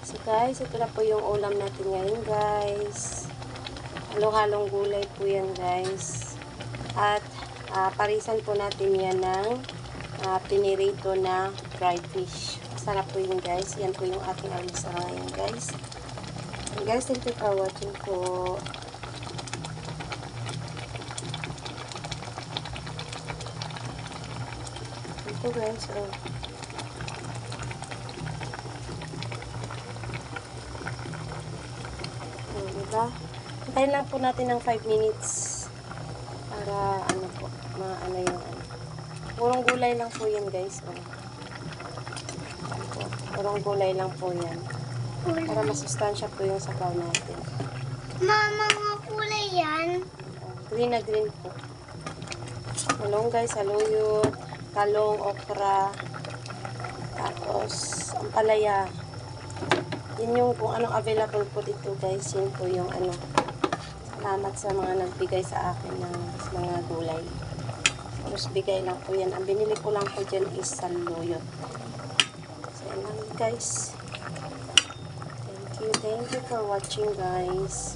So guys, ito na po yung ulam natin ngayon guys. Halo-halong gulay po yan guys. At parisan po natin yan ng pinirito na fried fish. Masarap po yun guys. Yan po yung ating almusal ngayon guys. And guys, thank you for watching po. Ito guys, oh. Diba? Hintayin lang po natin ng 5 minutes para ano po, maano yung ano. Purong gulay lang po yan guys. Oh. Purong gulay lang po yan. Para masustansya po yung sabaw natin. Mama, mga kulay yan. Green na green po. Talong guys, saluyot, talong, okra, tapos ampalaya. Yun yung kung anong available po dito guys. Yun po yung ano. Salamat sa mga nagbigay sa akin ng mga gulay. Tapos bigay lang po yan. Ang binili ko lang po dyan is saluyot. So yan lang guys. Thank you for watching guys.